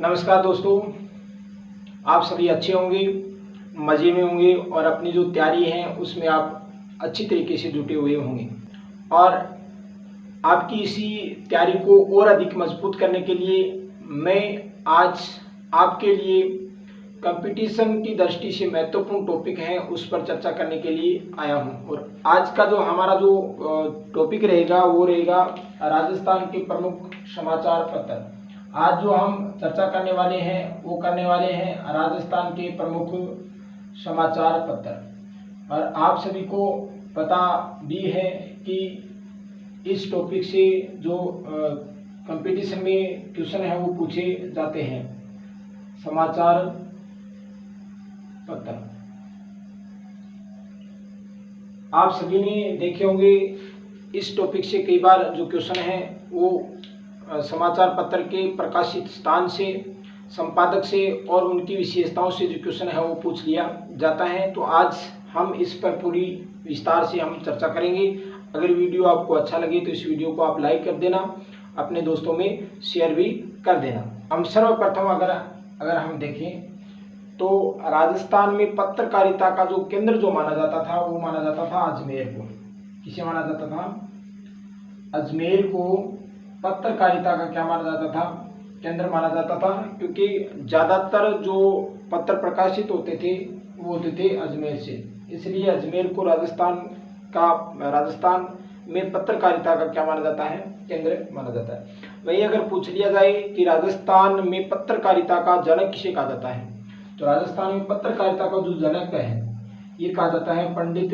नमस्कार दोस्तों, आप सभी अच्छे होंगे, मज़े में होंगे और अपनी जो तैयारी है उसमें आप अच्छी तरीके से जुटे हुए होंगे। और आपकी इसी तैयारी को और अधिक मजबूत करने के लिए मैं आज आपके लिए कंपटीशन की दृष्टि से महत्वपूर्ण टॉपिक है उस पर चर्चा करने के लिए आया हूं। और आज का जो हमारा जो टॉपिक रहेगा वो रहेगा राजस्थान के प्रमुख समाचार पत्र। आज जो हम चर्चा करने वाले हैं वो करने वाले हैं राजस्थान के प्रमुख समाचार पत्र। और आप सभी को पता भी है कि इस टॉपिक से जो कंपटीशन में क्वेश्चन है वो पूछे जाते हैं। समाचार पत्र आप सभी ने देखे होंगे। इस टॉपिक से कई बार जो क्वेश्चन है वो समाचार पत्र के प्रकाशित स्थान से, संपादक से और उनकी विशेषताओं से जो क्वेश्चन है वो पूछ लिया जाता है। तो आज हम इस पर पूरी विस्तार से हम चर्चा करेंगे। अगर वीडियो आपको अच्छा लगे तो इस वीडियो को आप लाइक कर देना, अपने दोस्तों में शेयर भी कर देना। हम सर्वप्रथम अगर हम देखें तो राजस्थान में पत्रकारिता का जो केंद्र जो माना जाता था वो माना जाता था अजमेर को। किसे माना जाता था? अजमेर को पत्रकारिता का क्या माना जाता था? केंद्र माना जाता था, क्योंकि ज़्यादातर जो पत्र प्रकाशित होते थे वो होते थे अजमेर से। इसलिए अजमेर को राजस्थान में पत्रकारिता का क्या माना जाता है? केंद्र माना जाता है। वही अगर पूछ लिया जाए कि राजस्थान में पत्रकारिता का जनक किसे कहा जाता है, तो राजस्थान में पत्रकारिता का जो जनक है ये कहा जाता है पंडित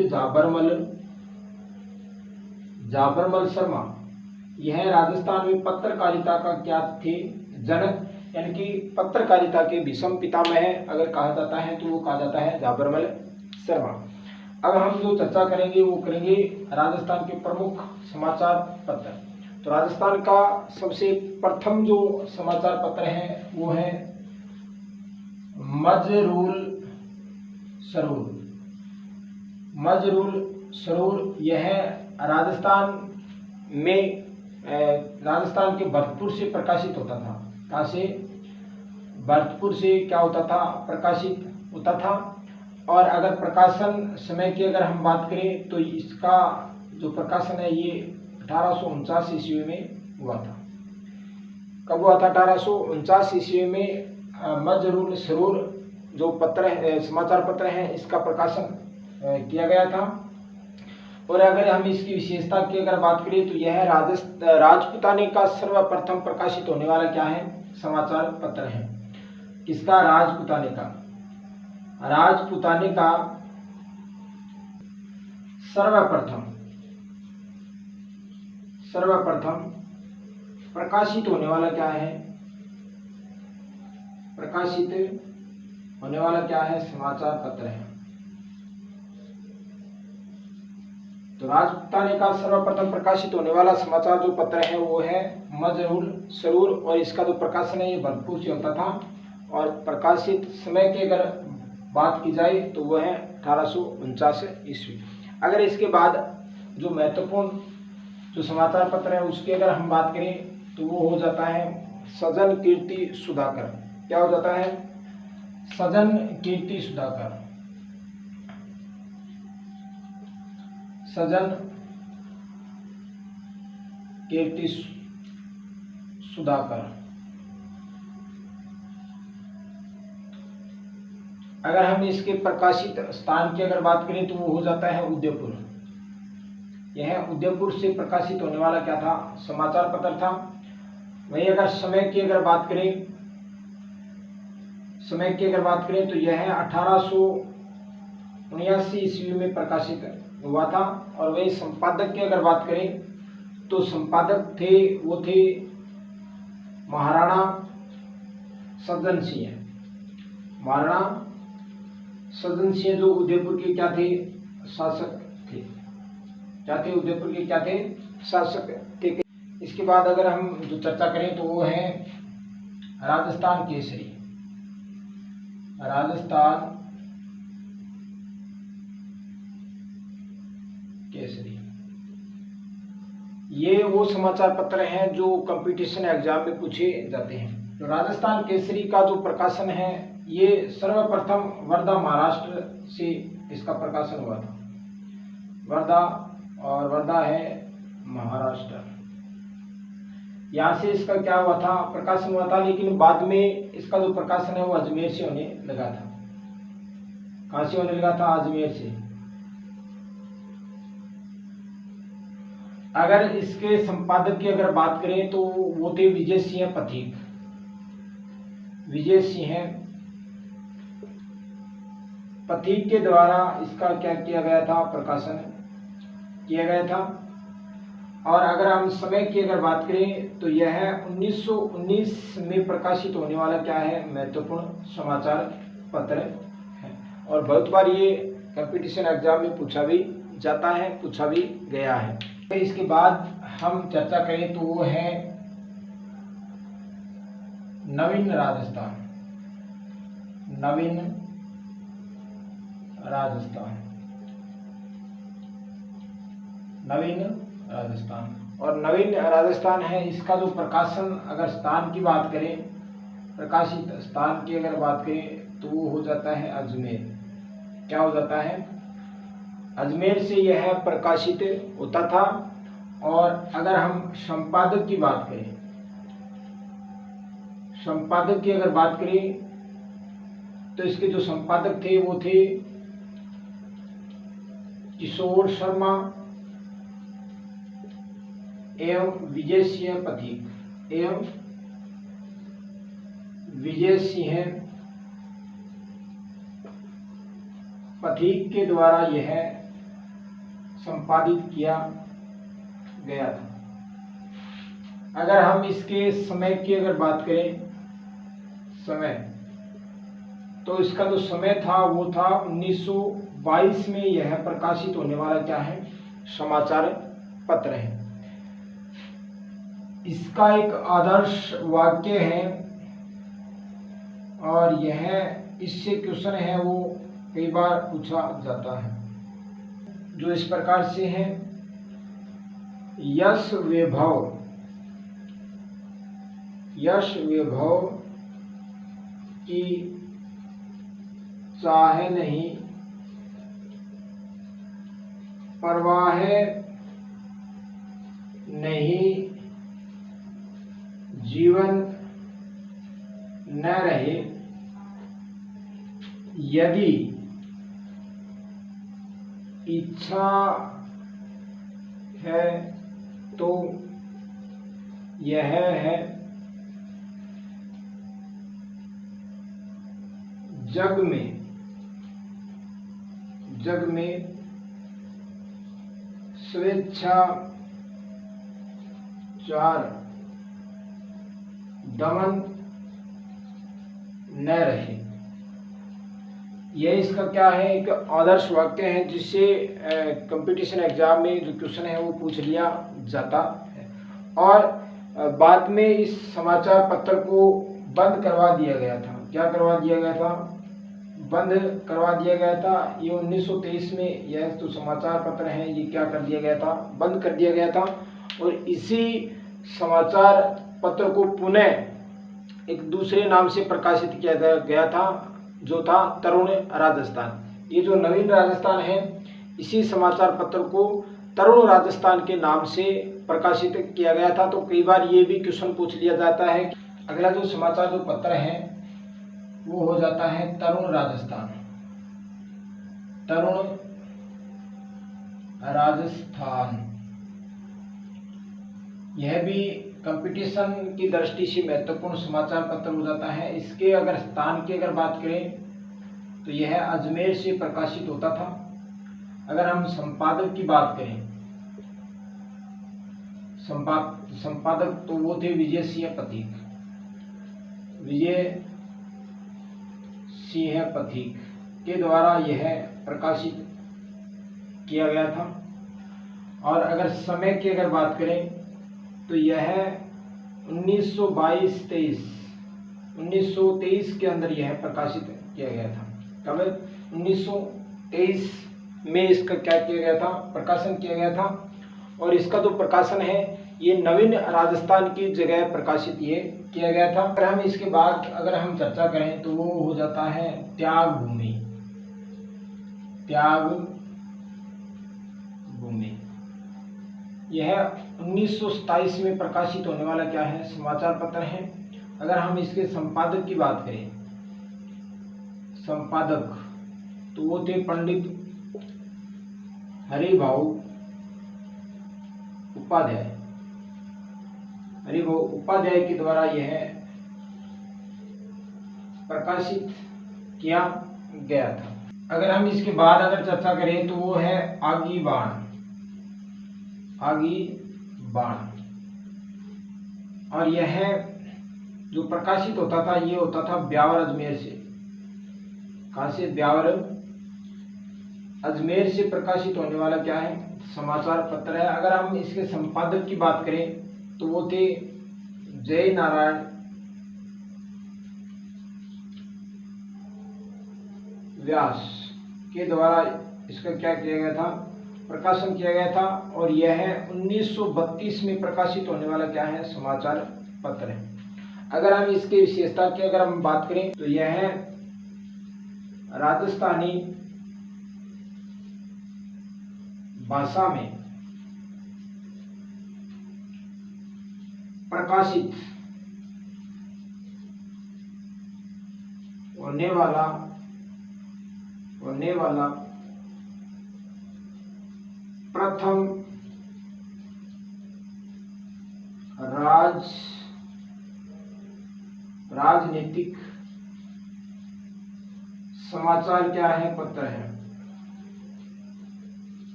जाबरमल शर्मा। यह राजस्थान में पत्रकारिता का क्या थे? जनक, यानी कि पत्रकारिता के भीष्म पितामह अगर कहा जाता है तो वो कहा जाता है जाबरमल शर्मा। अब हम जो चर्चा करेंगे वो करेंगे राजस्थान के प्रमुख समाचार पत्र। तो राजस्थान का सबसे प्रथम जो समाचार पत्र है वो है मजरूल सरूर। यह राजस्थान के भरतपुर से प्रकाशित होता था। कहाँ से? भरतपुर से क्या होता था? प्रकाशित होता था। और अगर प्रकाशन समय की अगर हम बात करें तो इसका जो प्रकाशन है ये 1849 ईस्वी में हुआ था। कब हुआ था? 1849 ईस्वी में मजरूल सरूर जो समाचार पत्र है इसका प्रकाशन किया गया था। और अगर हम इसकी विशेषता की अगर बात करें तो यह राजपुताने का सर्वप्रथम प्रकाशित होने वाला क्या है? समाचार पत्र है। किसका? राजपुताने का सर्वप्रथम प्रकाशित होने वाला क्या है? समाचार पत्र है। तो राजपुताने का सर्वप्रथम प्रकाशित होने वाला समाचार जो पत्र है वो है मजरूल सरूर। और इसका जो प्रकाशन है ये भरतपुर से होता था। और प्रकाशित समय की अगर बात की जाए तो वो है 1849 ईस्वी। अगर इसके बाद जो महत्वपूर्ण जो समाचार पत्र है उसकी अगर हम बात करें तो वो हो जाता है सजन कीर्ति सुधाकर। क्या हो जाता है? सजन कीर्ति सुधाकर। अगर हम इसके प्रकाशित स्थान की अगर बात करें तो वो हो जाता है उदयपुर। यह उदयपुर से प्रकाशित होने वाला क्या था? समाचार पत्र था। वही अगर समय की अगर बात करें तो यह 1879 ईस्वी में प्रकाशित हुआ था। और वही संपादक की अगर बात करें तो संपादक वो थे महाराणा सज्जन सिंह जो उदयपुर के क्या थे? शासक थे। उदयपुर के क्या थे? शासक थे। इसके बाद अगर हम जो चर्चा करें तो वो है राजस्थान केसरी। ये वो समाचार पत्र हैं जो कंपटीशन एग्जाम में पूछे जाते हैं। तो राजस्थान केसरी का जो प्रकाशन है ये सर्वप्रथम वर्धा महाराष्ट्र से इसका प्रकाशन हुआ था। वर्धा, और वर्धा है महाराष्ट्र, यहाँ से इसका क्या हुआ था, प्रकाशन हुआ था। लेकिन बाद में इसका जो प्रकाशन है वो अजमेर से होने लगा था। कहाँ से होने लगा था? अजमेर से। अगर इसके संपादक की अगर बात करें तो वो थे विजय सिंह पथिक। विजय सिंह पथिक के द्वारा इसका क्या किया गया था, प्रकाशन किया गया था। और अगर हम समय की अगर बात करें तो यह 1919 में प्रकाशित होने वाला क्या है, महत्वपूर्ण समाचार पत्र है। और बहुत बार ये कंपटीशन एग्जाम में पूछा भी जाता है, पूछा भी गया है। इसके बाद हम चर्चा करें तो वो है नवीन राजस्थान। नवीन राजस्थान, नवीन राजस्थान। और नवीन राजस्थान है, इसका जो प्रकाशन अगर स्थान की बात करें, प्रकाशित स्थान की अगर बात करें तो वो हो जाता है अजमेर। क्या हो जाता है? अजमेर से यह प्रकाशित होता था। और अगर हम संपादक की बात करें, संपादक की अगर बात करें तो इसके जो संपादक थे वो थे किशोर शर्मा एवं विजय सिंह पथिक। एवं विजय सिंह पथिक के द्वारा यह संपादित किया गया था। अगर हम इसके समय की अगर बात करें, समय, तो इसका जो समय था वो था 1922 में यह प्रकाशित होने वाला क्या है, समाचार पत्र है। इसका एक आदर्श वाक्य है और यह इससे क्वेश्चन है वो कई बार पूछा जाता है, जो इस प्रकार से है। यश वैभव, यश वैभव की चाहे नहीं, परवाह नहीं, जीवन न रहे, यदि इच्छा है तो यह है जग में स्वेच्छाचार दमन न रहे। यह इसका क्या है, एक आदर्श वाक्य है जिससे कंपटीशन एग्जाम में जो क्वेश्चन है वो पूछ लिया जाता है। और बाद में इस समाचार पत्र को बंद करवा दिया गया था। क्या करवा दिया गया था? बंद करवा दिया गया था। ये 1923 में यह जो समाचार पत्र है ये क्या कर दिया गया था, बंद कर दिया गया था। और इसी समाचार पत्र को पुनः एक दूसरे नाम से प्रकाशित किया गया था, जो था तरुण राजस्थान। ये जो नवीन राजस्थान है, इसी समाचार पत्र को तरुण राजस्थान के नाम से प्रकाशित किया गया था। तो कई बार ये भी क्वेश्चन पूछ लिया जाता है। अगला जो समाचार जो पत्र है वो हो जाता है तरुण राजस्थान। तरुण राजस्थान, यह भी कंपटीशन की दृष्टि से महत्वपूर्ण समाचार पत्र हो जाता है। इसके अगर स्थान की अगर बात करें तो यह अजमेर से प्रकाशित होता था। अगर हम संपादक की बात करें, संपादक तो वो थे विजय सिंह पथिक। विजय सिंह पथिक के द्वारा यह प्रकाशित किया गया था। और अगर समय की अगर बात करें तो यह 1923 के अंदर यह प्रकाशित किया गया था। कब? 1923 में इसका क्या किया गया था, प्रकाशन किया गया था। और इसका जो प्रकाशन है ये नवीन राजस्थान की जगह प्रकाशित ये किया गया था। अगर हम इसके बाद अगर हम चर्चा करें तो वो हो जाता है त्याग भूमि। त्याग भूमि यह 1927 में प्रकाशित होने वाला क्या है, समाचार पत्र है। अगर हम इसके संपादक की बात करें, संपादक तो वो थे पंडित हरिभाऊ उपाध्याय। हरिभाऊ उपाध्याय के द्वारा यह प्रकाशित किया गया था। अगर हम इसके बाद अगर चर्चा करें तो वो है आगी बाण। आगी बाण, और यह जो प्रकाशित होता था ये होता था ब्यावर अजमेर से। कहां से? ब्यावर अजमेर से प्रकाशित होने वाला क्या है, समाचार पत्र है। अगर हम इसके संपादक की बात करें तो वो थे जय नारायण व्यास के द्वारा इसका क्या किया गया था, प्रकाशन किया गया था। और यह 1932 में प्रकाशित होने वाला क्या है, समाचार पत्र है। अगर हम इसकी विशेषता की अगर हम बात करें तो यह है राजस्थानी भाषा में प्रकाशित होने वाला प्रथम राजनीतिक समाचार क्या है, पत्र है।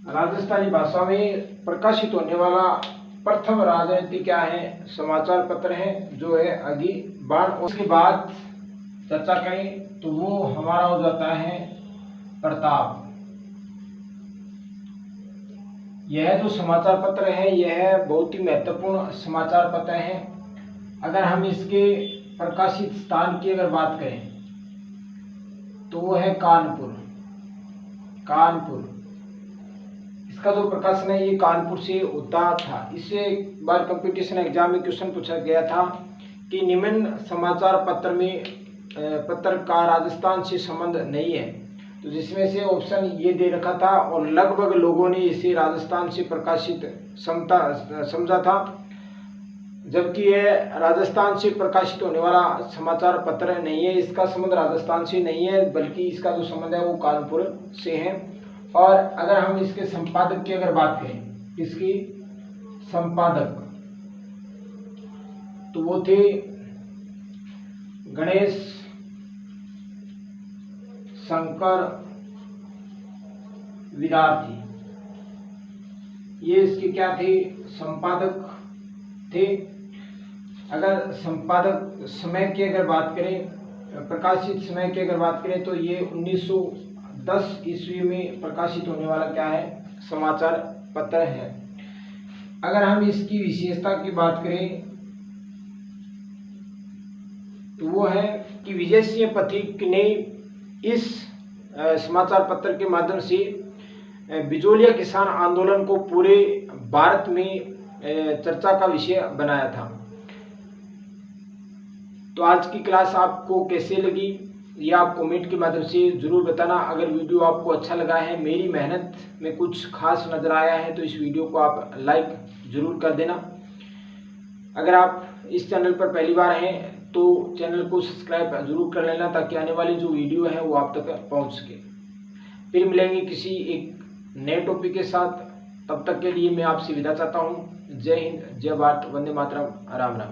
राजस्थानी भाषा में प्रकाशित होने वाला प्रथम राजनीति क्या है, समाचार पत्र है, जो है आगी बाण। उसके बाद चर्चा करें तो वो हमारा हो जाता है प्रताप। यह जो समाचार पत्र है यह बहुत ही महत्वपूर्ण समाचार पत्र है। अगर हम इसके प्रकाशित स्थान की अगर बात करें तो वो है कानपुर। इसका जो प्रकाशन है ये कानपुर से होता था। इससे एक बार कंपटीशन एग्जाम में क्वेश्चन पूछा गया था कि निम्न समाचार पत्र का राजस्थान से संबंध नहीं है, तो जिसमें से ऑप्शन ये दे रखा था और लगभग लोगों ने इसे राजस्थान से प्रकाशित समझा था, जबकि यह राजस्थान से प्रकाशित होने वाला समाचार पत्र नहीं है। इसका संबंध राजस्थान से नहीं है, बल्कि इसका जो संबंध है वो कानपुर से है। और अगर हम इसके संपादक की अगर बात करें, इसकी संपादक तो वो थे गणेश शंकर विद्यार्थी। ये इसके क्या थे, संपादक थे। अगर संपादक समय की अगर बात करें, प्रकाशित समय की अगर बात करें तो ये 1910 ईस्वी में प्रकाशित होने वाला क्या है, समाचार पत्र है। अगर हम इसकी विशेषता की बात करें तो वो है कि विजय सिंह पथिक ने इस समाचार पत्र के माध्यम से बिजोलिया किसान आंदोलन को पूरे भारत में चर्चा का विषय बनाया था। तो आज की क्लास आपको कैसे लगी ये आप कमेंट के माध्यम से जरूर बताना। अगर वीडियो आपको अच्छा लगा है, मेरी मेहनत में कुछ खास नजर आया है, तो इस वीडियो को आप लाइक जरूर कर देना। अगर आप इस चैनल पर पहली बार हैं तो चैनल को सब्सक्राइब जरूर कर लेना, ताकि आने वाली जो वीडियो है वो आप तक पहुंच सके। फिर मिलेंगे किसी एक नए टॉपिक के साथ। तब तक के लिए मैं आपसे विदा चाहता हूं। जय हिंद, जय भारत, वंदे मातरम, राम राम।